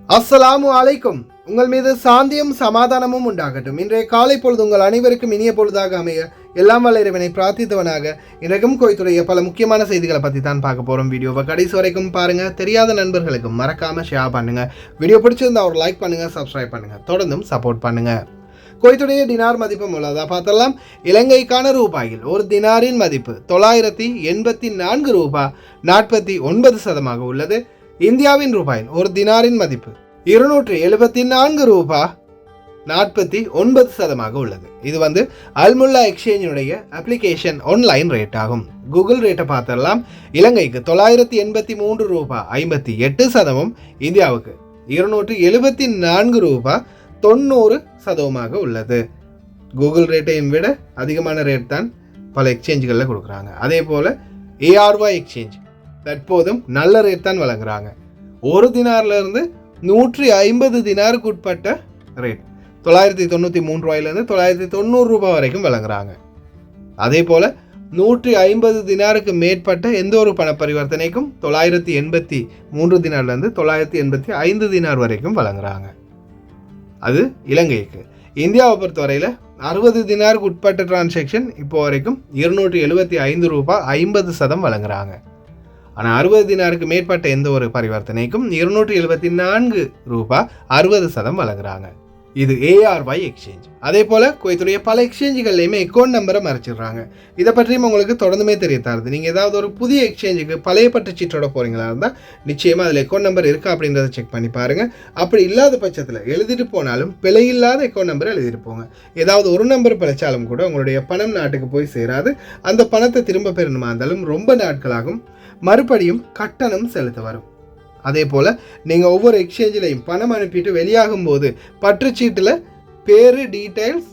அஸ்ஸலாமு அலைக்கும். உங்கள் மீது சாந்தியும் சமாதானமும் உண்டாகட்டும். இன்றைய காலை பொழுது உங்கள் அனைவருக்கும் இனிய பொழுதாக அமைய எல்லாம் வல்ல இறைவனை பிரார்த்தித்தவனாக இன்றைக்கும் கோயத்துடைய பல முக்கியமான செய்திகளை பற்றி தான் பார்க்க போகிறோம். வீடியோவை கடைசி வரைக்கும் பாருங்கள். தெரியாத நண்பர்களுக்கும் மறக்காமல் ஷேர் பண்ணுங்கள். வீடியோ பிடிச்சிருந்தா ஒரு லைக் பண்ணுங்கள், சப்ஸ்கிரைப் பண்ணுங்கள், தொடர்ந்தும் சப்போர்ட் பண்ணுங்கள். குவைத்துடைய தினார் மதிப்பு உள்ளதா பார்த்தலாம். இலங்கைக்கான ரூபாயில் ஒரு தினாரின் மதிப்பு 984 ரூபாய் 49 உள்ளது. இந்தியாவின் ரூபாயில் ஒரு தினாரின் மதிப்பு 274 ரூபாய் 49 உள்ளது. இது அல்முல்லா எக்ஸ்சேஞ்சினுடைய அப்ளிகேஷன் ஆன்லைன் ரேட் ஆகும். கூகுள் ரேட்டை பார்த்தரலாம். இலங்கைக்கு 983 ரூபாய் 58, இந்தியாவுக்கு 274 ரூபாய் 90 உள்ளது. கூகுள் ரேட்டையும் விட அதிகமான ரேட் தான் பல எக்ஸ்சேஞ்சுகளில் கொடுக்குறாங்க. அதே போல் ஏஆர்ஒய் எக்ஸ்சேஞ்ச் தற்போதும் நல்ல ரேட் தான் வழங்குறாங்க. ஒரு தினார்லேருந்து 150 தினாருக்கு உட்பட்ட ரேட் 993 ரூபாயிலேருந்து 990 ரூபாய் வரைக்கும் வழங்குறாங்க. அதே போல் 150 தினாருக்கு மேற்பட்ட எந்த ஒரு பண பரிவர்த்தனைக்கும் 983 தினார்லேருந்து 985 தினார் வரைக்கும் வழங்குறாங்க. அது இலங்கைக்கு. இந்தியாவை பொறுத்தவரையில் 60 தினாருக்கு உட்பட்ட டிரான்சாக்ஷன் இப்போ வரைக்கும் 275 ரூபாய் 50 வழங்குறாங்க. ஆனால் 60 தினாருக்கு மேற்பட்ட எந்த ஒரு பரிவர்த்தனைக்கும் 274 ரூபாய் 60 வழங்குறாங்க. இது ஏஆர்ஒய் எக்ஸ்சேஞ்ச். அதே போல் குவைத்துடைய பல எக்ஸ்சேஞ்சுகள்லையுமே அக்கௌண்ட் நம்பரை மறைச்சிடுறாங்க. இதை பற்றியும் உங்களுக்கு தொடர்ந்துமே தெரிய தருது. நீங்கள் ஏதாவது ஒரு புதிய எக்ஸ்சேஞ்சுக்கு பழைய பற்றுச்சீட்டோட போகிறீங்களா இருந்தால் நிச்சயமாக அதில் அக்கௌண்ட் நம்பர் இருக்கா அப்படின்றத செக் பண்ணி பாருங்கள். அப்படி இல்லாத பட்சத்தில் எழுதிட்டு போனாலும் பிழையில்லாத அக்கௌண்ட் நம்பரை எழுதிட்டு போங்க. ஏதாவது ஒரு நம்பர் பிழைச்சாலும் கூட உங்களுடைய பணம் நாட்டுக்கு போய் சேராது. அந்த பணத்தை திரும்ப பெறணுமா இருந்தாலும் ரொம்ப நாட்களாகும். மறுபடியும் கட்டணம் செலுத்த வரும். அதே போல் நீங்கள் ஒவ்வொரு எக்ஸ்சேஞ்சிலையும் பணம் அனுப்பிட்டு வெளியாகும் போது பற்றுச்சீட்டில் பேர், டீட்டெயில்ஸ்,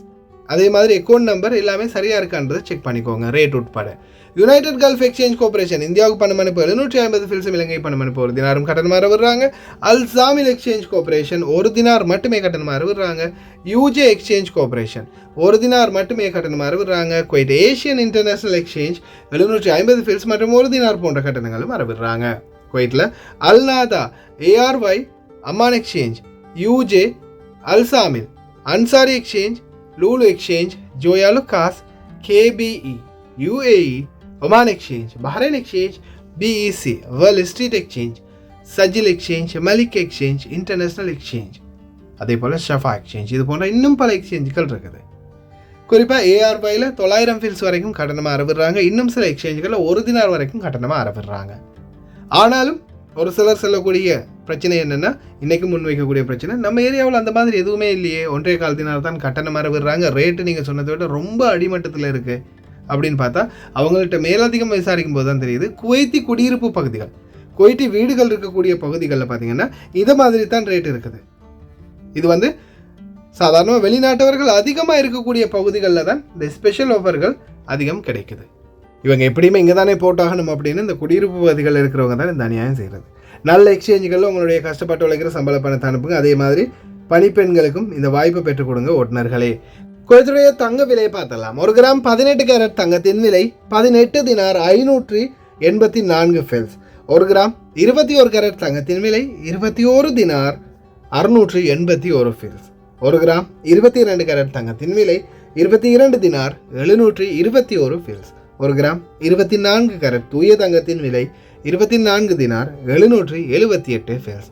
அதே மாதிரி அக்கௌண்ட் நம்பர் எல்லாமே சரியாக இருக்கான்றதை செக் பண்ணிக்கோங்க, ரேட் உட்பட. யுனைடெட் கல்ஃப் எக்ஸ்சேஞ்ச் கோஆபரேஷன் இந்தியாவுக்கு பணம் அனுப்பு 750 ஃபில்ஸும் இலங்கை பணம் அனுப்பு ஒரு தினாரும் கட்டணமாக விடுறாங்க. அல் சாமில் எக்ஸ்சேஞ்ச் கோஆபரேஷன் ஒரு தினார் மட்டுமே கட்டணமாக விடுறாங்க. யூஜே எக்ஸ்சேஞ்ச் கோஆபரேஷன் ஒரு தினார் மட்டுமே கட்டணமாக விடுறாங்க. Kuwait Asian international exchange 750 fils மற்றும் ஒரு தினார் போன்ற கட்டணங்களும் வரவிடுறாங்க. குவைட்டில் Al Nahda, ARY, Amman exchange, UJ, Al Shamil, Ansari exchange, Lulu exchange, Joyalukkas, KPE, UAE, Oman exchange, Bahrain exchange, BEC, world street exchange, Sajil exchange, Malik exchange, international exchange, அதே போல் ஷஃபா exchange, இது போன்ற இன்னும் பல எக்ஸ்சேஞ்சுகள் இருக்குது. குறிப்பாக ஏஆர்ஒயில் 900 ஃபில்ஸ் வரைக்கும் கட்டணமாக அறவிடுறாங்க. இன்னும் சில எக்ஸ்சேஞ்சுகளில் ஒரு தினார் வரைக்கும் கட்டணமாக அறவிடுறாங்க. ஆனாலும் ஒரு சிலர் சொல்லக்கூடிய பிரச்சனை என்னென்னா, இன்றைக்கி முன்வைக்கக்கூடிய பிரச்சனை, நம்ம ஏரியாவில் அந்த மாதிரி எதுவுமே இல்லையே, 1.25 தினார் தான் கட்டணம் விடுறாங்க, ரேட்டு நீங்கள் சொன்னதை விட ரொம்ப அடிமட்டத்தில் இருக்குது அப்படின்னு பார்த்தா அவங்கள்ட்ட மேலதிகம் விசாரிக்கும் போது தான் தெரியுது. குவைத்தி குடியிருப்பு பகுதிகள், குவைத்தி வீடுகள் இருக்கக்கூடிய பகுதிகளில் பார்த்திங்கன்னா இதை மாதிரி தான் ரேட் இருக்குது. இது சாதாரணமாக வெளிநாட்டவர்கள் அதிகமாக இருக்கக்கூடிய பகுதிகளில் தான் இந்த ஸ்பெஷல் ஆஃபர்கள் அதிகம் கிடைக்குது. இவங்க எப்படியுமே இங்கே தானே போட்டாகணும் அப்படின்னு இந்த குடியிருப்பு பகுதிகளில் இருக்கிறவங்க தான் இந்த அநியாயம் செய்கிறது. நல்ல எக்ஸ்சேஞ்சுகளில் உங்களுடைய கஷ்டப்பட்டு உழைக்கிற சம்பள பணத்தை அனுப்புங்க. அதே மாதிரி பணிப்பெண்களுக்கும் இந்த வாய்ப்பை பெற்றுக் கொடுங்க ஓட்டுநர்களே. குவைத்துடைய தங்க விலையை பார்த்தலாம். 1 கிராம் 18 கேரட் தங்கத்தின் விலை 18 தினார் 584 ஃபில்ஸ். 1 கிராம் 21 கேரட் தங்கத்தின் விலை 21 தினார் 681 ஃபில்ஸ். 1 கிராம் 22 கேரட் தங்கத்தின் விலை 22 தினார் 721 ஃபில்ஸ். 1 கிராம் 24 கேரட் தூய தங்கத்தின் விலை 24 தினார் 778 ஃபில்ஸ்.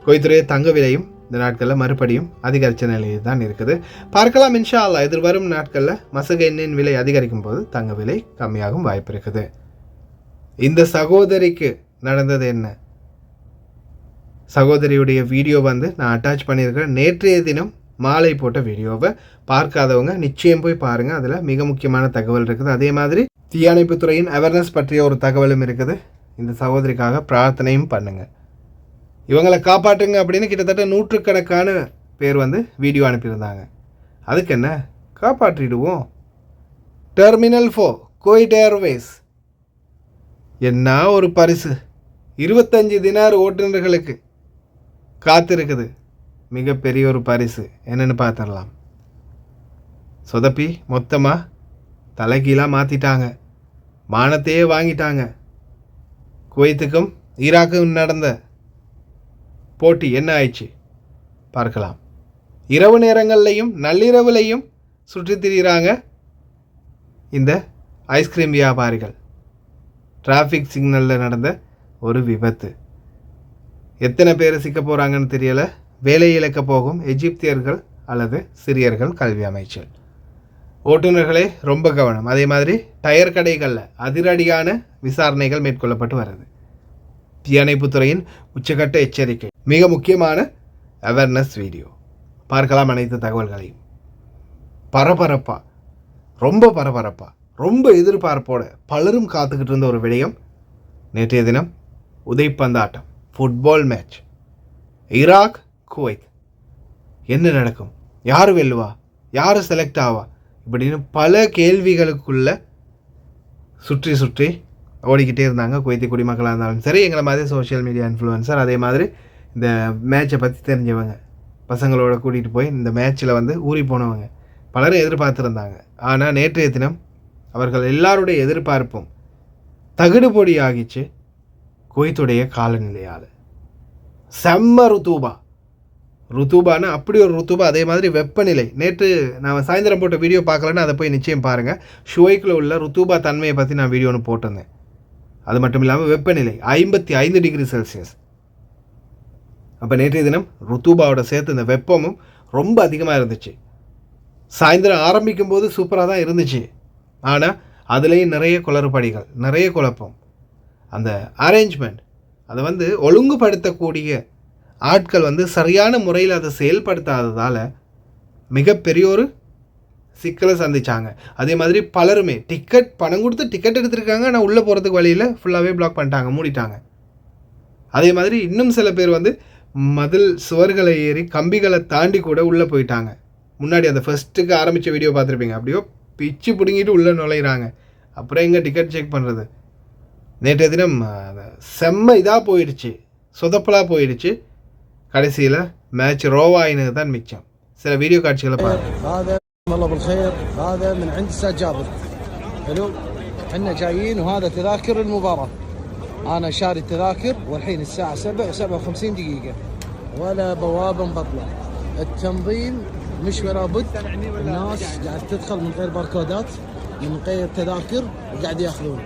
குவைத்துடைய தங்க விலையும் இந்த நாட்களில் மறுபடியும் அதிகரித்த நிலையில் தான் இருக்குது. பார்க்கலாம் இன்ஷா அல்லாஹ். எதிர்வரும் நாட்களில் மசகு எண்ணெயின் விலை அதிகரிக்கும் போது தங்க விலை கம்மியாகும் வாய்ப்பு இருக்குது. இந்த சகோதரிக்கு நடந்தது என்ன? சகோதரியுடைய வீடியோ நான் அட்டாச் பண்ணியிருக்கிறேன். நேற்றைய தினம் மாலை போட்ட வீடியோவை பார்க்காதவங்க நிச்சயம் போய் பாருங்கள். அதில் மிக முக்கியமான தகவல் இருக்குது. அதே மாதிரி தீயணைப்புத்துறையின் அவேர்னஸ் பற்றிய ஒரு தகவலும் இருக்குது. இந்த சகோதரிக்காக பிரார்த்தனையும் பண்ணுங்கள். இவங்களை காப்பாற்றுங்க அப்படின்னு கிட்டத்தட்ட 100கணக்கான பேர் வீடியோ அனுப்பியிருந்தாங்க. அதுக்கு என்ன, காப்பாற்றிடுவோம். டெர்மினல் 4 குவைட் ஏர்வேஸ் என்ன ஒரு பரிசு, 25 தினார் ஓட்டுநர்களுக்கு காத்திருக்குது. மிகப்பெரிய ஒரு பரிசு என்னென்னு பார்த்துடலாம். சொதப்பி மொத்தமாக தலைகீழாக மாற்றிட்டாங்க, மானத்தையே வாங்கிட்டாங்க. குவைத்துக்கும் ஈராக்குக்கும் நடந்த போட்டி என்ன ஆயிடுச்சு? பார்க்கலாம். இரவு நேரங்கள்லையும் நள்ளிரவுலையும் சுற்றித் திரிகிறாங்க இந்த ஐஸ்கிரீம் வியாபாரிகள். டிராஃபிக் சிக்னலில் நடந்த ஒரு விபத்து. எத்தனை பேர் சிக்க போகிறாங்கன்னு தெரியலை. வேலை இழக்க போகும் எகிப்தியர்கள் அல்லது சிரியர்கள் கல்வி அமைச்சர். ஓட்டுநர்களே ரொம்ப கவனம். அதே மாதிரி டயர் கடைகளில் அதிரடியான விசாரணைகள் மேற்கொள்ளப்பட்டு வருது. தீயணைப்புத்துறையின் உச்சகட்ட எச்சரிக்கை. மிக முக்கியமான அவேர்னஸ் வீடியோ பார்க்கலாம். அனைத்து தகவல்களையும் பரபரப்பா, ரொம்ப பரபரப்பா, ரொம்ப எதிர்பார்ப்போட பலரும் காத்துக்கிட்டு இருந்த ஒரு விடயம். நேற்றைய தினம் உதைப்பந்தாட்டம், ஃபுட்பால் மேட்ச், ஈராக் குவைத். என்ன நடக்கும், யார் வெல்லுவா, யார் செலக்ட் ஆவா, இப்படின்னு பல கேள்விகளுக்குள்ள சுற்றி சுற்றி ஓடிக்கிட்டே இருந்தாங்க குவைத்தி குடிமக்களாக இருந்தாலும் சரி, எங்களை மாதிரி சோஷியல் மீடியா இன்ஃப்ளூயன்சர், அதே மாதிரி இந்த மேட்சை பற்றி தெரிஞ்சவங்க, பசங்களோட கூட்டிகிட்டு போய் இந்த மேட்ச்சில் வந்து ஊறி போனவங்க பலரும் எதிர்பார்த்துருந்தாங்க. ஆனால் நேற்றைய தினம் அவர்கள் எல்லாருடைய எதிர்பார்ப்பும் தகுடுபொடி ஆகிச்சு குவைத்துடைய காலநிலையால். செம்ம ருத்தூபான்னு அப்படி ஒரு ருத்தூபா. அதே மாதிரி வெப்பநிலை. நேற்று நான் சாயந்தரம் போட்ட வீடியோ பார்க்கலன்னா அதை போய் நிச்சயம் பாருங்கள். ஷுவைக்கில் உள்ள ருத்தூபா தன்மையை பற்றி நான் வீடியோ ஒன்று போட்டிருந்தேன். அது மட்டும் இல்லாமல் வெப்பநிலை 55 டிகிரி செல்சியஸ். அப்போ நேற்றைய தினம் ருத்தூபாவோட சேர்த்து இந்த வெப்பமும் ரொம்ப அதிகமாக இருந்துச்சு. சாயந்தரம் ஆரம்பிக்கும் போது சூப்பராக தான் இருந்துச்சு. ஆனால் அதுலேயும் நிறைய குளறுபடிகள், நிறைய குழப்பம். அந்த அரேஞ்ச்மெண்ட், அதை வந்து ஒழுங்குபடுத்தக்கூடிய ஆட்கள் வந்து சரியான முறையில் அதை செயல்படுத்தாததால் மிகப்பெரிய ஒரு சிக்கலை சந்தித்தாங்க. அதே மாதிரி பலருமே பணம் கொடுத்து டிக்கெட் எடுத்திருக்காங்க, ஆனால் உள்ளே போகிறதுக்கு வழியில் ஃபுல்லாகவே பிளாக் பண்ணிட்டாங்க, மூடிட்டாங்க. அதே மாதிரி இன்னும் சில பேர் வந்து மதில் சுவர்களை ஏறி கம்பிகளை தாண்டி கூட உள்ளே போயிட்டாங்க. முன்னாடி அந்த ஃபஸ்ட்டுக்கு ஆரம்பித்த வீடியோ பார்த்துருப்பீங்க. அப்படியோ பிச்சு பிடுங்கிட்டு உள்ளே நுழையிறாங்க. அப்புறம் எங்கே டிக்கெட் செக் பண்ணுறது. நேற்றைய தினம் செம்ம இதாக போயிடுச்சு, சொதப்பலாக போயிடுச்சு. கடைசியில் மேட்ச் ரோவாயினது தான் மிச்சம். சில வீடியோ காட்சிகளை பாருங்கள். والله بالخير. هذا من عند استاذ جابر. حلو. احنا جايين وهذا تذاكر المباراة. انا شاري التذاكر والحين الساعة 7:57 دقيقة ولا بوابة مبطلة. التنظيم مش ولا بد. الناس قاعد تدخل من غير باركودات، من غير تذاكر، وقاعد ياخذون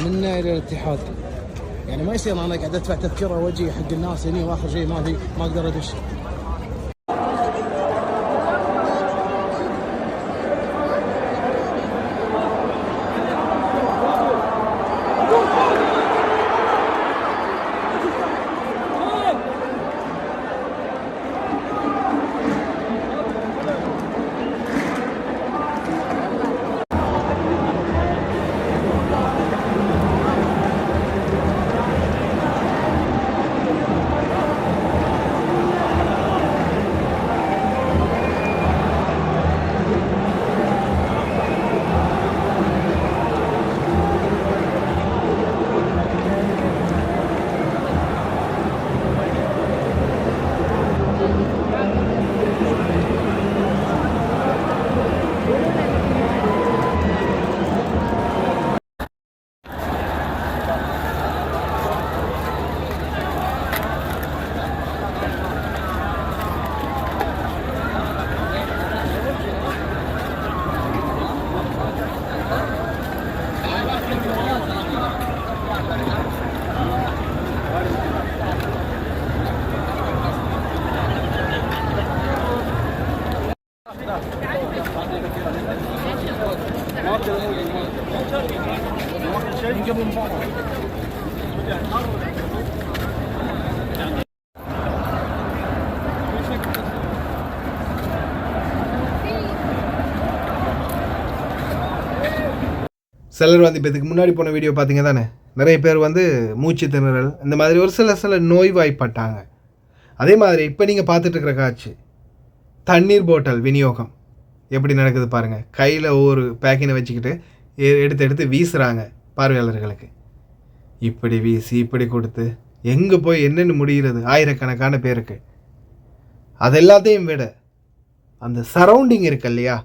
منا الى الاتحاد. يعني ما يصير انا قاعد ادفع تذكرة واجي حق الناس هني واخر شيء ما اقدر ادش. சிலர் வந்து இப்போ இதுக்கு முன்னாடி போன வீடியோ பார்த்தீங்க தானே, நிறைய பேர் வந்து மூச்சு திணறல் இந்த மாதிரி ஒரு சில நோய்வாய்ப்பட்டாங்க. அதே மாதிரி இப்போ நீங்கள் பார்த்துட்ருக்கிற காட்சி தண்ணீர் போட்டல் விநியோகம் எப்படி நடக்குது பாருங்கள். கையில் ஒவ்வொரு பேக்கினை வச்சுக்கிட்டு எடுத்து வீசுகிறாங்க பார்வையாளர்களுக்கு. இப்படி வீசி இப்படி கொடுத்து எங்கே போய் என்னென்னு முடிகிறது ஆயிரக்கணக்கான பேருக்கு. அது எல்லாத்தையும் விட அந்த சரௌண்டிங் இருக்கு இல்லையா,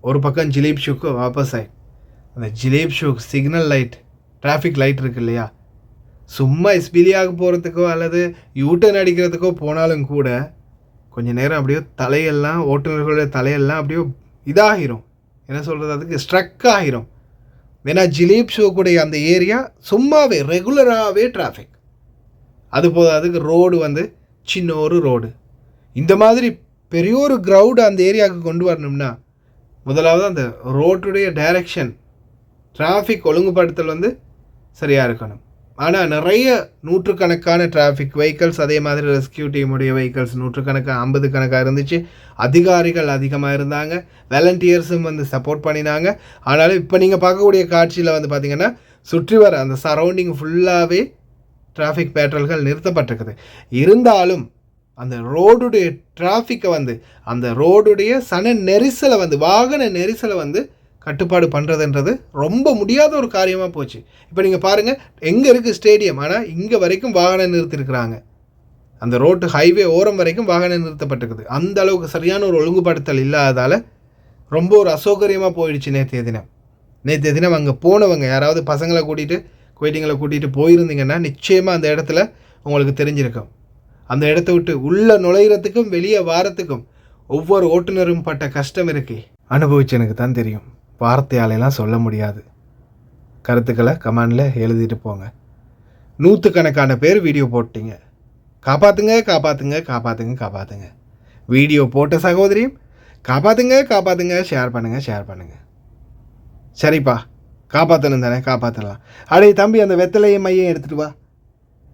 ஒரு பக்கம் ஜிலேப் ஷூக்கு ஆப்போசைட் அந்த Jleeb Shuyoukh signal light, traffic light இருக்கு இல்லையா, சும்மா எஸ்பிலியாக போகிறதுக்கோ அல்லது யூட்டர்ன் அடிக்கிறதுக்கோ போனாலும் கூட கொஞ்சம் நேரம் அப்படியே தலையெல்லாம் ஓட்டுநர்களுடைய தலையெல்லாம் அப்படியே இதாகிரும், என்ன சொல்கிறது, அதுக்கு ஸ்ட்ரக் ஆகிரும். ஏன்னா ஜிலீப் ஷோ கூடிய அந்த ஏரியா சும்மாவே ரெகுலராகவே டிராஃபிக். அதுபோது அதுக்கு ரோடு வந்து சின்ன ஒரு ரோடு. இந்த மாதிரி பெரிய ஒரு க்ரௌடு அந்த ஏரியாவுக்கு கொண்டு வரணும்னா முதலாவது அந்த ரோட்டுடைய டைரக்ஷன் டிராஃபிக் ஒழுங்குபடுத்தல் வந்து சரியாக இருக்கணும். ஆனால் நிறைய நூற்றுக்கணக்கான டிராஃபிக் வெஹிக்கல்ஸ், அதே மாதிரி ரெஸ்கியூ டீமுடைய வெஹிக்கல்ஸ் நூற்றுக்கணக்காக 50 கணக்காக இருந்துச்சு. அதிகாரிகள் அதிகமாக இருந்தாங்க, வாலண்டியர்ஸும் வந்து சப்போர்ட் பண்ணினாங்க. ஆனாலும் இப்போ நீங்கள் பார்க்கக்கூடிய காட்சியில் வந்து பார்த்திங்கன்னா சுற்றி வர அந்த சரௌண்டிங் ஃபுல்லாகவே டிராஃபிக் பேட்ரோல்கள் நிறுத்தப்பட்டிருக்குது. இருந்தாலும் அந்த ரோடுடைய டிராஃபிக்கை வந்து அந்த ரோடுடைய சன நெரிசலை வந்து வாகன நெரிசலை வந்து கட்டுப்பாடு பண்ணுறதுன்றது ரொம்ப முடியாத ஒரு காரியமாக போச்சு. இப்போ நீங்கள் பாருங்கள், எங்கே இருக்குது ஸ்டேடியம், ஆனால் இங்கே வரைக்கும் வாகனம் நிறுத்திருக்கிறாங்க. அந்த ரோட்டு ஹைவே ஓரம் வரைக்கும் வாகனம் நிறுத்தப்பட்டிருக்குது. அந்த அளவுக்கு சரியான ஒரு ஒழுங்குபடுத்தல் இல்லாததால் ரொம்ப ஒரு அசௌகரியமாக போயிடுச்சு நேற்றைய தினம். அங்கே போனவங்க யாராவது பசங்களை கூட்டிகிட்டு குவைட்டிங்களை கூட்டிகிட்டு போயிருந்தீங்கன்னா நிச்சயமாக அந்த இடத்துல உங்களுக்கு தெரிஞ்சிருக்கும். அந்த இடத்த விட்டு உள்ளே நுழையிறதுக்கும் வெளியே வாரத்துக்கும் ஒவ்வொரு ஓட்டுநரும் பட்ட கஷ்டம் இருக்கே, அனுபவிச்சு எனக்கு தான் தெரியும். வார்த்தையாலெல்லாம் சொல்ல முடியாது. கருத்துக்களை கமெண்டில் எழுதிட்டு போங்க. நூற்றுக்கணக்கான பேர் வீடியோ போட்டீங்க. காப்பாற்றுங்க காப்பாற்றுங்க காப்பாற்றுங்க காப்பாற்றுங்க. வீடியோ போட்ட சகோதரியும் காப்பாற்றுங்க காப்பாற்றுங்க, ஷேர் பண்ணுங்கள். சரிப்பா, காப்பாற்றணும் தானே, காப்பாற்றலாம். அடே தம்பி, அந்த வெத்தலையை மையம் எடுத்துகிட்டு வா.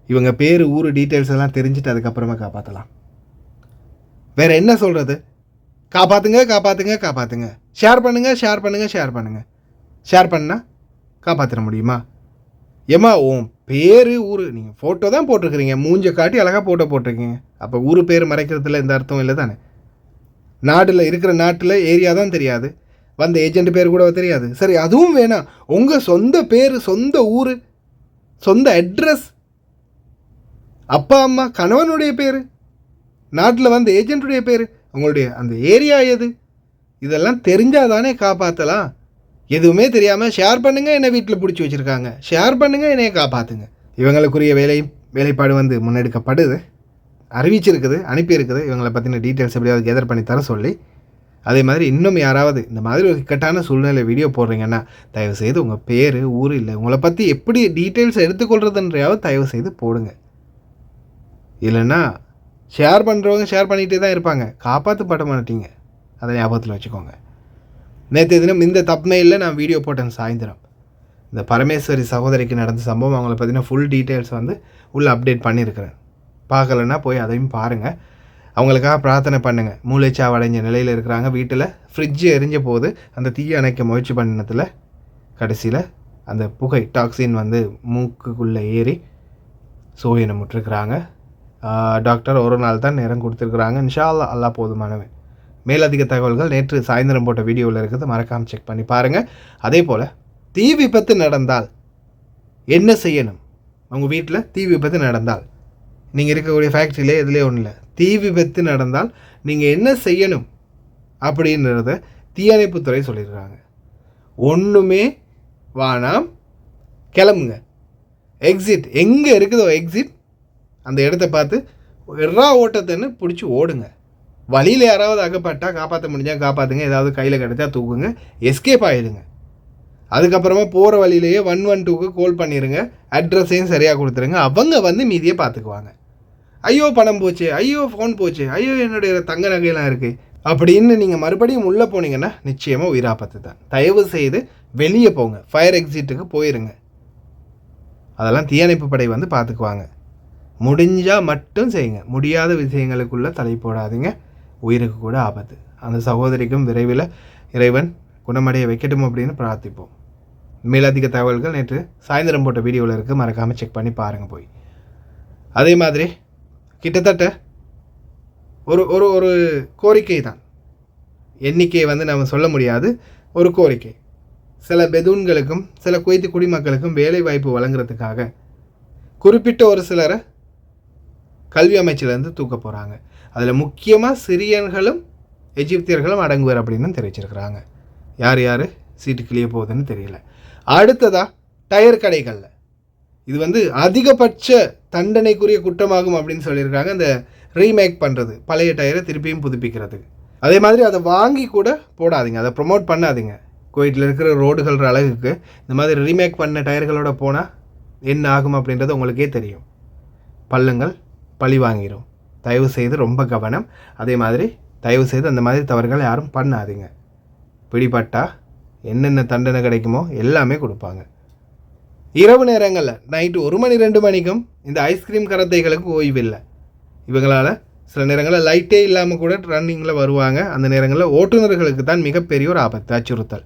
இவங்க பேர் ஊர் டீட்டெயில்ஸ் எல்லாம் தெரிஞ்சுட்டு அதுக்கப்புறமா காப்பாற்றலாம். வேறு என்ன சொல்கிறது? காப்பாற்றுங்க. ஷேர் பண்ணுங்கள். ஷேர் பண்ணால் காப்பாற்ற முடியுமா? ஏம்மா உன் பேர் ஊர், நீங்கள் ஃபோட்டோ தான் போட்டிருக்கிறீங்க, மூஞ்ச காட்டி அழகாக ஃபோட்டோ போட்டிருக்கீங்க. அப்போ ஊர் பேர் மறைக்கிறதுல எந்த அர்த்தம் இல்லை தானே. நாட்டில் ஏரியா தான் தெரியாது, வந்த ஏஜென்ட் பேர் கூட தெரியாது. சரி, அதுவும் வேணாம். உங்கள் சொந்த பேர், சொந்த ஊர், சொந்த அட்ரஸ், அப்பா அம்மா கணவனுடைய பேர், நாட்டில் வந்த ஏஜென்ட்டுடைய பேர், உங்களுடைய அந்த ஏரியா எது, இதெல்லாம் தெரிஞ்சால் தானே காப்பாற்றலாம். எதுவுமே தெரியாமல் ஷேர் பண்ணுங்கள், என்னை வீட்டில் பிடிச்சி வச்சுருக்காங்க, ஷேர் பண்ணுங்கள், என்னையை காப்பாற்றுங்க. இவங்களுக்குரிய வேலைப்பாடு வந்து முன்னெடுக்கப்படுது, அறிவிச்சிருக்குது, அனுப்பியிருக்குது. இவங்களை பற்றின டீட்டெயில்ஸ் எப்படியாவது கேதர் பண்ணி தர சொல்லி. அதே மாதிரி இன்னும் யாராவது இந்த மாதிரி ஒரு இக்கட்டான சூழ்நிலை வீடியோ போடுறீங்கன்னா தயவுசெய்து உங்கள் பேர் ஊர் இல்லை உங்களை பற்றி எப்படி டீட்டெயில்ஸ் எடுத்துக்கொள்கிறதுன்றையாவது தயவுசெய்து போடுங்க. இல்லைன்னா ஷேர் பண்ணுறவங்க ஷேர் பண்ணிகிட்டே தான் இருப்பாங்க, காப்பாற்றப்பட மாட்டீங்க. அதை ஞாபகத்தில் வச்சுக்கோங்க. நேற்று தினம் இந்த தப்மெயிலில் நான் வீடியோ போட்டேன் சாயந்தரம். இந்த பரமேஸ்வரி சகோதரிக்கு நடந்த சம்பவம், அவங்கள பற்றின ஃபுல் டீட்டெயில்ஸ் வந்து உள்ளே அப்டேட் பண்ணியிருக்கிறேன். பார்க்கலன்னா போய் அதையும் பாருங்கள். அவங்களுக்காக பிரார்த்தனை பண்ணுங்கள். மூளைச்சாவடைஞ்ச நிலையில் இருக்கிறாங்க. வீட்டில் ஃப்ரிட்ஜு எரிஞ்ச போது அந்த தீயை அணைக்க முயற்சி பண்ணினத்தில் கடைசியில் அந்த புகை டாக்ஸின் வந்து மூக்குக்குள்ளே ஏறி சோயினை முட்டிருக்கிறாங்க. டாக்டர் ஒரு நாள் தான் நேரம் கொடுத்துருக்குறாங்க. இன்ஷா அல்லாஹ், அல்லாஹ் போதுமானவன். மேலதிக தகவல்கள் நேற்று சாயந்தரம் போட்ட வீடியோவில் இருக்குது, மறக்காமல் செக் பண்ணி பாருங்கள். அதே போல் தீ விபத்து நடந்தால் என்ன செய்யணும்? உங்கள் வீட்டில் தீ விபத்து நடந்தால், நீங்கள் இருக்கக்கூடிய ஃபேக்ட்ரியிலே இதுலேயே ஒன்றும் இல்லை, தீ விபத்து நடந்தால் நீங்கள் என்ன செய்யணும் அப்படின்றத தீயணைப்புத்துறை சொல்லியிருக்காங்க. ஒன்றுமே வானாம், கிளம்புங்க. எக்ஸிட் எங்கே இருக்குதோ எக்ஸிட், அந்த இடத்த பார்த்து எறா ஓட்டத்தைன்னு பிடிச்சி ஓடுங்க. வழியில் யாராவது அகப்பட்டால் காப்பாற்ற முடிஞ்சால் காப்பாற்றுங்க, ஏதாவது கையில் கிடச்சா தூக்குங்க, எஸ்கேப் ஆகிடுங்க. அதுக்கப்புறமா போகிற வழியிலேயே 112க்கு கால் பண்ணிடுங்க, அட்ரஸையும் சரியாக கொடுத்துருங்க. அவங்க வந்து மீதியை பார்த்துக்குவாங்க. ஐயோ பணம் போச்சு, ஐயோ ஃபோன் போச்சு, ஐயோ என்னுடைய தங்க நகையெல்லாம் இருக்குது அப்படின்னு நீங்கள் மறுபடியும் உள்ளே போனீங்கன்னா நிச்சயமாக உயிராபத்து தான். தயவு செய்து வெளியே போங்க, ஃபயர் எக்ஸிட்டுக்கு போயிருங்க. அதெல்லாம் தீயணைப்பு படை வந்து பார்த்துக்குவாங்க. முடிஞ்சால் மட்டும் செய்யுங்க, முடியாத விஷயங்களுக்குள்ளே தலை போடாதீங்க, உயிருக்கு கூட ஆபத்து. அந்த சகோதரிக்கும் விரைவில் இறைவன் குணமடைய வைக்கட்டும் அப்படின்னு பிரார்த்திப்போம். மேலதிக தகவல்கள் நேற்று சாயந்தரம் போட்ட வீடியோவில் இருக்குது, மறக்காமல் செக் பண்ணி பாருங்கள் போய். அதே மாதிரி கிட்டத்தட்ட ஒரு ஒரு ஒரு கோரிக்கை தான், எண்ணிக்கையை வந்து நம்ம சொல்ல முடியாது, ஒரு கோரிக்கை. சில பெதூன்களுக்கும் சில குவைத்து குடிமக்களுக்கும் வேலை வாய்ப்பு வழங்குறதுக்காக குறிப்பிட்ட ஒரு சிலரை கல்வி அமைச்சிலேருந்து தூக்க போகிறாங்க. அதில் முக்கியமாக சிரியன்களும் எஜிப்தியர்களும் அடங்குவார் அப்படின்னு தெரிவிச்சிருக்கிறாங்க. யார் யார் சீட்டு கிளிய போகுதுன்னு தெரியல. அடுத்ததாக டயர் கடைகளில் இது வந்து அதிகபட்ச தண்டனைக்குரிய குற்றமாகும் அப்படின்னு சொல்லியிருக்காங்க. இந்த ரீமேக் பண்ணுறது, பழைய டயரை திருப்பியும் புதுப்பிக்கிறது. அதே மாதிரி அதை வாங்கி கூட போடாதீங்க, அதை ப்ரொமோட் பண்ணாதீங்க. குவைட்டில் இருக்கிற ரோடுகள் அழகுக்கு இந்த மாதிரி ரீமேக் பண்ண டயர்களோட போனால் என்ன ஆகும் அப்படின்றது உங்களுக்கே தெரியும். பள்ளங்கள் பழி வாங்கிடும். தயவு செய்து ரொம்ப கவனம். அதே மாதிரி தயவு செய்து அந்த மாதிரி தவறுகள் யாரும் பண்ணாதீங்க. பிடிபட்டால் என்னென்ன தண்டனை கிடைக்குமோ எல்லாமே கொடுப்பாங்க. இரவு நேரங்களில் நைட்டு 1 மணி 2 மணிக்கும் இந்த ஐஸ்கிரீம் கரத்தைகளுக்கு ஓய்வில்லை. இவங்களால் சில நேரங்களில் லைட்டே இல்லாமல் கூட ரன்னிங்கில் வருவாங்க. அந்த நேரங்களில் ஓட்டுநர்களுக்கு தான் மிகப்பெரிய ஒரு ஆபத்து, அச்சுறுத்தல்.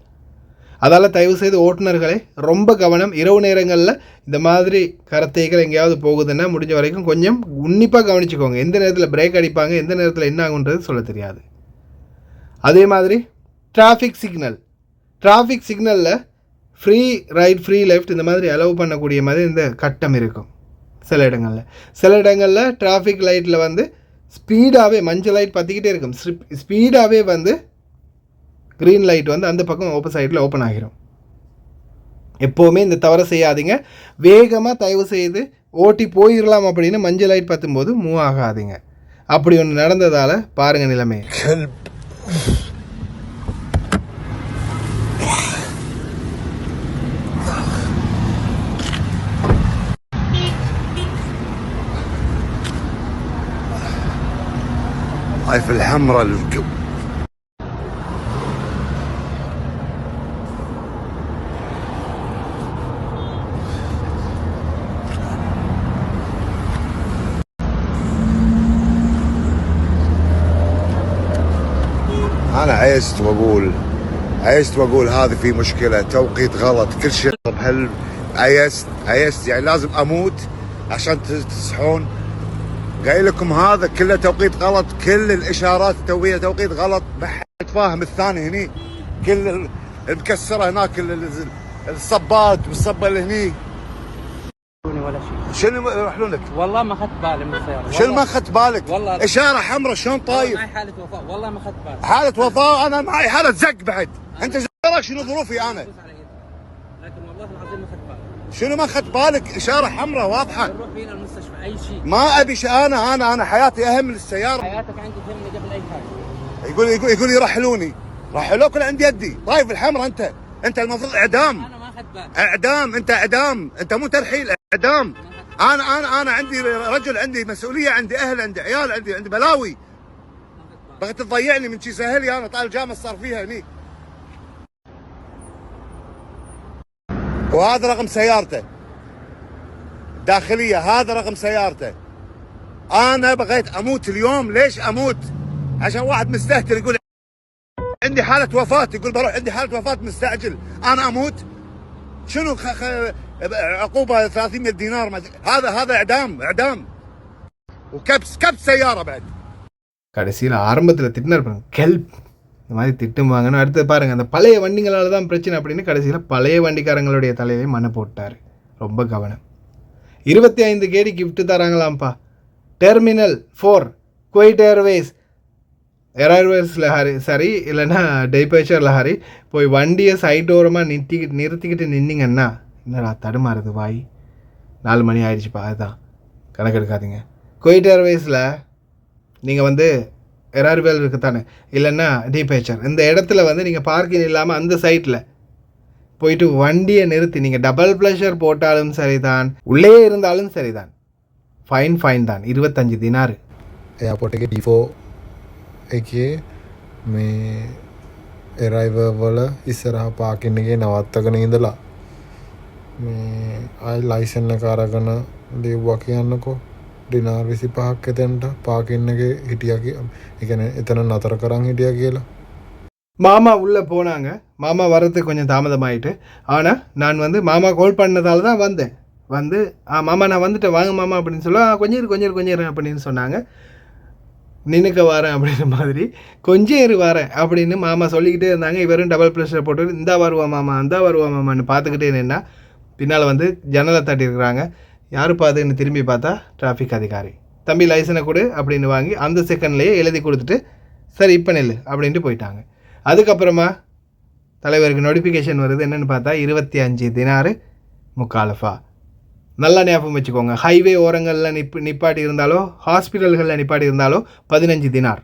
அதால் தயவுசெய்து ஓட்டுநர்களே ரொம்ப கவனம். இரவு நேரங்களில் இந்த மாதிரி கரத்தைகள் எங்கேயாவது போகுதுன்னா முடிஞ்ச வரைக்கும் கொஞ்சம் உன்னிப்பாக கவனிச்சுக்கோங்க. எந்த நேரத்தில் பிரேக் அடிப்பாங்க, எந்த நேரத்தில் என்ன ஆகுன்றது சொல்ல தெரியாது. அதே மாதிரி டிராஃபிக் சிக்னலில் ஃப்ரீ ரைட், ஃப்ரீ லெஃப்ட் இந்த மாதிரி அலோவ் பண்ணக்கூடிய மாதிரி இந்த கட்டம் இருக்கும். சில இடங்களில் டிராஃபிக் லைட்டில் வந்து ஸ்பீடாகவே மஞ்சள் லைட் பற்றிக்கிட்டே இருக்கும். ஸ்பீடாகவே வந்து க்ரீன் லைட் வந்து அந்த பக்கம் சைடில் ஓப்பன் ஆகிரும். எப்போவுமே இந்த தவறை செய்யாதீங்க. வேகமாக தயவு செய்து ஓட்டி போயிடலாம் அப்படின்னு மஞ்சள் லைட் பார்த்தும்போது மூவ் ஆகாதீங்க. அப்படி ஒன்று நடந்ததால் பாருங்கள் நிலைமை. هاي في الحمراء الكب. انا عيست واقول هذه في مشكلة، توقيت غلط، كل شيء عيست يعني لازم اموت عشان تصحون. قايل لكم هذا كله توقيت غلط، كل الاشارات التوقية توقيت غلط، ما حد فاهم الثاني هني، كل المكسره هناك الصبات والصبه اللي هني ولا شيء. شنو يروحون لك؟ والله ما اخذت بالي من السياره. شنو ما اخذت بالك؟ والله اشاره حمراء شلون طايف؟ معي حاله وفاه، والله ما اخذت بالي. حاله وفاه؟ انا معي حاله زق بعد. انت زرك شنو ظروفي انا؟ لكن والله العظيم ما اخذت بالي. شنو ما اخذت بالك؟ اشاره حمراء واضحه. نروح بينا المستشفى اي شيء. ما ابي انا حياتي اهم من السياره. حياتك عندي تهمني قبل اي حاجه. يقول يرحلوني. رحلوك عند يدي. طايف الحمراء انت المفروض اعدام. انا ما اخذت بالي. اعدام انت مو ترحيل، اعدام. انا عندي رجل، عندي مسؤوليه، عندي اهل، عندي عيال، عندي بلاوي. بغيت تضيعني من شي سهل. انا طال جامع صار فيها هني. وهذا رقم سيارته داخليه، هذا رقم سيارته. انا بغيت اموت اليوم. ليش اموت؟ عشان واحد مستهتر يقول عندي حاله وفاه، يقول بروح عندي حاله وفاه مستعجل. انا اموت؟ شنو عقوبه 300 دينار؟ هذا اعدام وكبس سياره بعد. கடைசியில் ஆரம்பத்தில் திட்டினார் பாருங்க, கெல்ப் இந்த மாதிரி திட்டுவாங்கன்னு. அடுத்து பாருங்கள், அந்த பழைய வண்டிகளால் தான் பிரச்சனை அப்படின்னு கடைசியில் பழைய வண்டிக்காரங்களுடைய தலையிலே மண்ணை போட்டார். ரொம்ப கவனம். 25 கேடி கிஃப்ட் தராங்களாம்ப்பா. டெர்மினல் 4 குவைட் ஏர்வேஸில் சரி இல்லைன்னா டெய்பேச்சரில் ஹரி போய் வண்டியை சைட் ஓரமாக நிறுத்திக்கிட்டு நின்னீங்கன்னா, என்னடா தடுமாறுது வாய், 4 மணி ஆயிடுச்சுப்பா, அதுதான் கணக்கெடுக்காதீங்க. குவைட் ஏர்வேஸில் நீங்கள் வந்து எரார்வேல் இருக்குத்தானே, இல்லைன்னா டீபேச்சர், இந்த இடத்துல வந்து நீங்கள் பார்க்கிங் இல்லாமல் அந்த சைட்டில் போயிட்டு வண்டியை நிறுத்தி நீங்கள் டபுள் ப்ளஷர் போட்டாலும் சரிதான், உள்ளே இருந்தாலும் சரிதான், ஃபைன் தான் 25 දිනාර. එයාපොට් එකේ D4 එකේ මේ එරයිවර් වල ඉස්සරහා පාකින් එකේ නවත්තගෙන ඉඳලා මේ ආයි ලයිසන් එක අරගෙන ලියුවා කියන්නකෝ. දිනාර 25ක් එතනට පාකින් එකේ හිටියා කියලා. ඒ කියන්නේ එතන නතර කරන් හිටියා කියලා. மாமா உள்ளே போனாங்க. மாமா வர்றதுக்கு கொஞ்சம் தாமதமாயிட்டு. ஆனால் நான் வந்து மாமா கால் பண்ணதால தான் வந்தேன். மாமா நான் வந்துட்டேன், வாங்க மாமா அப்படின்னு சொல்ல, கொஞ்சம் இரு அப்படின்னு சொன்னாங்க. நினைக்க வரேன் அப்படின்ற மாதிரி, கொஞ்சம் இரு வரேன் அப்படின்னு மாமா சொல்லிக்கிட்டே இருந்தாங்க. இவரும் டபுள் ப்ரெஷர் போட்டு இந்தா வருவா மாமான்னு பார்த்துக்கிட்டே நின்னா, பின்னால் வந்து ஜன்னலை தட்டியிருக்கிறாங்க. யார் பார்த்துன்னு திரும்பி பார்த்தா டிராஃபிக் அதிகாரி. தம்பி லைசனை கொடு அப்படின்னு வாங்கி அந்த செகண்ட்லேயே எழுதி கொடுத்துட்டு, சரி இப்போ நெல் அப்படின்ட்டு போயிட்டாங்க. அதுக்கப்புறமா தலைவருக்கு நோட்டிஃபிகேஷன் வருது. என்னென்னு பார்த்தா 25 දිනාර முக்காலஃபா. நல்லா ஞாபகம் வச்சுக்கோங்க. ஹைவே ஓரங்களில் நிப்பாட்டி இருந்தாலோ ஹாஸ்பிட்டல்களில் நிப்பாட்டி இருந்தாலோ 15 தினார்.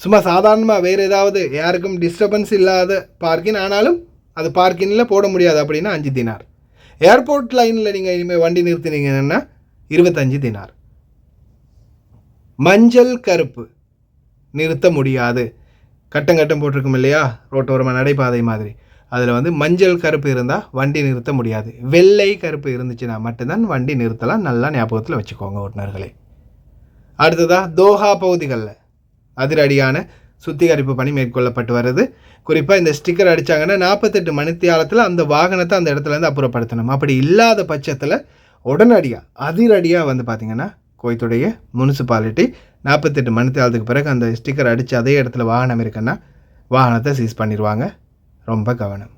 சும்மா சாதாரணமாக வேறு ஏதாவது யாருக்கும் டிஸ்டர்பன்ஸ் இல்லாத பார்க்கிங் ஆனாலும் அது பார்க்கிங்கில் போட முடியாது அப்படின்னா 5 தினார். ஏர்போர்ட் லைனில் நீங்கள் இனிமேல் வண்டி நிறுத்தினீங்கன்னா 25 தினார். மஞ்சள் கருப்பு நிறுத்த முடியாது. கட்டம் போட்டிருக்கும் இல்லையா, ரோட்டோரமாக நடைபாதை மாதிரி, அதில் வந்து மஞ்சள் கருப்பு இருந்தால் வண்டி நிறுத்த முடியாது. வெள்ளை கருப்பு இருந்துச்சுன்னா மட்டும்தான் வண்டி நிறுத்தலாம். நல்லா ஞாபகத்தில் வச்சுக்கோங்க ஓட்டுநர்களே. அடுத்ததாக தோஹா பகுதிகளில் அதிரடியான சுத்திகரிப்பு பணி மேற்கொள்ளப்பட்டு வருது. குறிப்பாக இந்த ஸ்டிக்கர் அடித்தாங்கன்னா 48 மணித்தியாலத்தில் அந்த வாகனத்தை அந்த இடத்துலேருந்து அப்புறப்படுத்தணும். அப்படி இல்லாத பட்சத்தில் உடனடியாக அதிரடியாக வந்து பார்த்திங்கன்னா குவைத்துடைய முனிசிபாலிட்டி 48 மணித்தியாலத்துக்கு பிறகு அந்த ஸ்டிக்கர் அடித்து அதே இடத்துல வாகனம் இருக்குன்னா வாகனத்தை சீஸ் பண்ணிடுவாங்க. ரொம்ப கவனம்.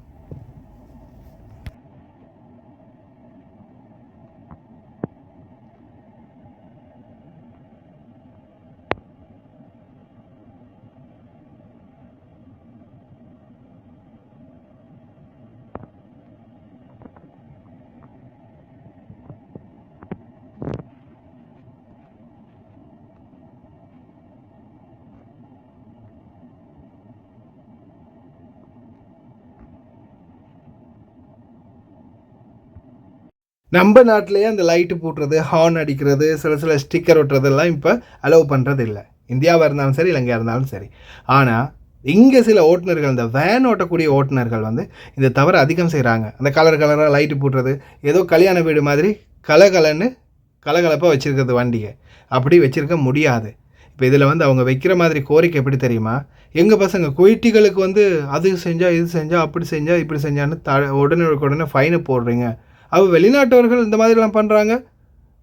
நம்ம நாட்டிலேயே அந்த லைட்டு போட்டுறது, ஹார்ன் அடிக்கிறது, சில ஸ்டிக்கர் ஒட்டுறதெல்லாம் இப்போ அலோவ் பண்ணுறது இல்லை. இந்தியாவாக இருந்தாலும் சரி, இலங்கையாக இருந்தாலும் சரி. ஆனால் இங்கே சில ஓட்டுநர்கள், இந்த வேன் ஓட்டக்கூடிய ஓட்டுநர்கள் வந்து இந்த தவறு அதிகம் செய்கிறாங்க. அந்த கலராக லைட்டு போட்டுறது, ஏதோ கல்யாண வீடு மாதிரி கலகலப்பாக வச்சுருக்கிறது வண்டியை. அப்படி வச்சுருக்க முடியாது. இப்போ இதில் வந்து அவங்க வைக்கிற மாதிரி கோரிக்கை எப்படி தெரியுமா, எங்கள் பசங்க குவைட்டிகளுக்கு வந்து அது செஞ்சால் இது செஞ்சால் அப்படி செஞ்சால் இப்படி செஞ்சான்னு உடனே ஃபைனை போடுறீங்க. வெளிநாட்டவர்கள் இந்த மாதிரிலாம் பண்ணுறாங்க,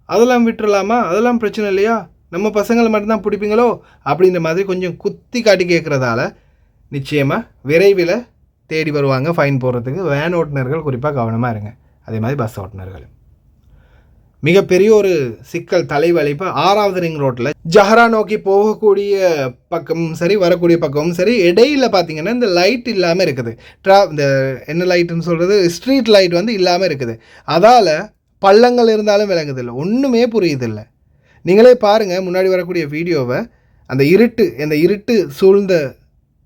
அதெல்லாம் விட்டுறலாமா, அதெல்லாம் பிரச்சனை இல்லையா, நம்ம பசங்களை மட்டும்தான் பிடிப்பீங்களோ அப்படின்ற மாதிரி கொஞ்சம் குத்தி காட்டி கேட்குறதால நிச்சயமாக விரைவில் தேடி வருவாங்க ஃபைன் போடுறதுக்கு. வேன் ஓட்டுநர்கள் குறிப்பாக கவனமாக இருங்க. அதே மாதிரி பஸ் ஓட்டுநர்கள். மிகப்பெரிய ஒரு சிக்கல் தலைவலி இப்போ 6வது ரிங் ரோட்டில் ஜஹரா நோக்கி போகக்கூடிய பக்கமும் சரி, வரக்கூடிய பக்கமும் சரி, இடையில் பார்த்தீங்கன்னா இந்த லைட் இல்லாமல் இருக்குது. இந்த என்ன லைட்டுன்னு சொல்கிறது, ஸ்ட்ரீட் லைட் வந்து இல்லாமல் இருக்குது. அதால் பள்ளங்கள் இருந்தாலும் விளங்குதில்லை, ஒன்றுமே புரியுதில்லை. நீங்களே பாருங்கள் முன்னாடி வரக்கூடிய வீடியோவை. அந்த இருட்டு சூழ்ந்த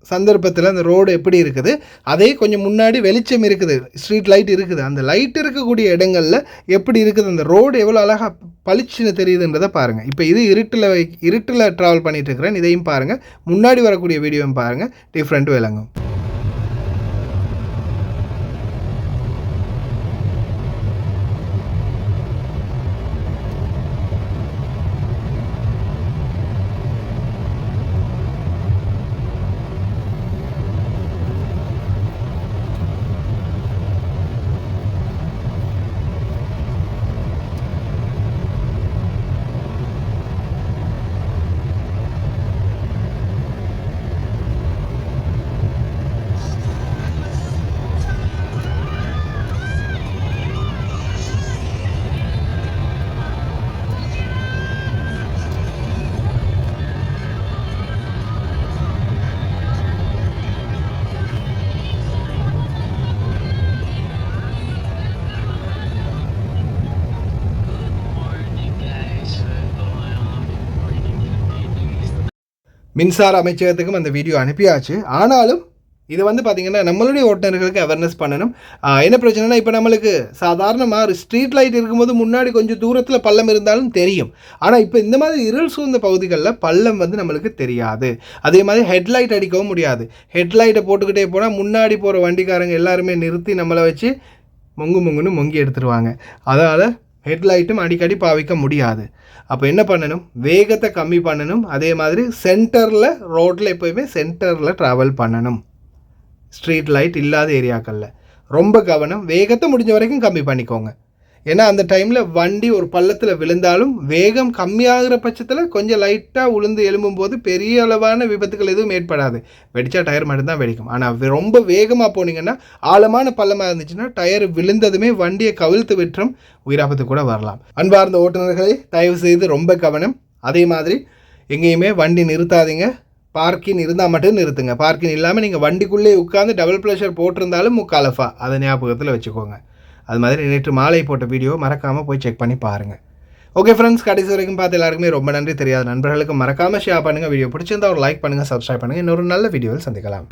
சந்தர்ப்பத்தில் அந்த ரோடு எப்படி இருக்குது, அதே கொஞ்சம் முன்னாடி வெளிச்சம் இருக்குது, ஸ்ட்ரீட் லைட் இருக்குது. அந்த லைட் இருக்கக்கூடிய இடங்களில் எப்படி இருக்குது, அந்த ரோடு எவ்வளோ அழகாக பளிச்சுன்னு தெரியுதுன்றதை பாருங்கள். இப்போ இது இருட்டில் ட்ராவல் பண்ணிகிட்டு இருக்கிறேன், இதையும் பாருங்கள். முன்னாடி வரக்கூடிய வீடியோவும் பாருங்கள், டிஃப்ரெண்ட் விளங்கும். மின்சார அமைச்சகத்துக்கும் அந்த வீடியோ அனுப்பியாச்சு. ஆனாலும் இது வந்து பார்த்திங்கன்னா நம்மளுடைய ஓட்டுநர்களுக்கு அவேர்னஸ் பண்ணணும். என்ன பிரச்சனைனா, இப்போ நம்மளுக்கு சாதாரணமாக ஒரு ஸ்ட்ரீட் லைட் இருக்கும்போது முன்னாடி கொஞ்சம் தூரத்தில் பள்ளம் இருந்தாலும் தெரியும். ஆனால் இப்போ இந்த மாதிரி இருள் சூழ்ந்த பகுதிகளில் பள்ளம் வந்து நம்மளுக்கு தெரியாது. அதே மாதிரி ஹெட்லைட் அடிக்கவும் முடியாது. ஹெட்லைட்டை போட்டுக்கிட்டே போனால் முன்னாடி போகிற வண்டிக்காரங்க எல்லாருமே நிறுத்தி நம்மளை வச்சு மொங்குன்னு மொங்கி எடுத்துருவாங்க. அதனால் ஹெட்லைட்டும் அடிக்கடி பாவிக்க முடியாது. அப்போ என்ன பண்ணணும், வேகத்தை கம்மி பண்ணணும். அதே மாதிரி ரோட்டில் எப்போயுமே சென்டரில் ட்ராவல் பண்ணணும். ஸ்ட்ரீட் லைட் இல்லாத ஏரியாக்களில் ரொம்ப கவனம். வேகத்தை முடிஞ்ச வரைக்கும் கம்மி பண்ணிக்கோங்க. ஏன்னா அந்த டைமில் வண்டி ஒரு பள்ளத்தில் விழுந்தாலும் வேகம் கம்மியாகிற பட்சத்தில் கொஞ்சம் லைட்டாக உளுந்து எழும்பும்போது பெரிய அளவான விபத்துகள் எதுவும் ஏற்படாது. வெடித்தா டயர் மட்டும்தான் வெடிக்கும். ஆனால் ரொம்ப வேகமாக போனீங்கன்னா, ஆழமான பள்ளமாக இருந்துச்சுன்னா டயர் விழுந்ததுமே வண்டியை கவிழ்த்து விட்டுரும், உயிராபத்து கூட வரலாம். அன்பார்ந்த ஓட்டுநர்களை தயவு செய்து ரொம்ப கவனம். அதே மாதிரி எங்கேயுமே வண்டி நிறுத்தாதீங்க. பார்க்கிங் இருந்தால் மட்டும் நிறுத்துங்க. பார்க்கிங் இல்லாமல் நீங்கள் வண்டிக்குள்ளே உட்காந்து டபுள் ப்ரெஷர் போட்டிருந்தாலும் முக்காலஃபா, அதை ஞாபகத்தில் வச்சுக்கோங்க. அது மாதிரி நேற்று மாலை போட்ட வீடியோ மறக்காமல் போய் செக் பண்ணி பாருங்கள். ஓகே ஃப்ரெண்ட்ஸ், கடைசி வரைக்கும் பார்த்து எல்லாருக்குமே ரொம்ப நன்றி. தெரியாத நண்பர்களுக்கு மறக்காமல் ஷேர் பண்ணுங்கள். வீடியோ பிடிச்சிருந்தா ஒரு லைக் பண்ணுங்கள், சப்ஸ்கிரைப் பண்ணுங்கள். இன்னொரு நல்ல வீடியோவில் சந்திக்கலாம்.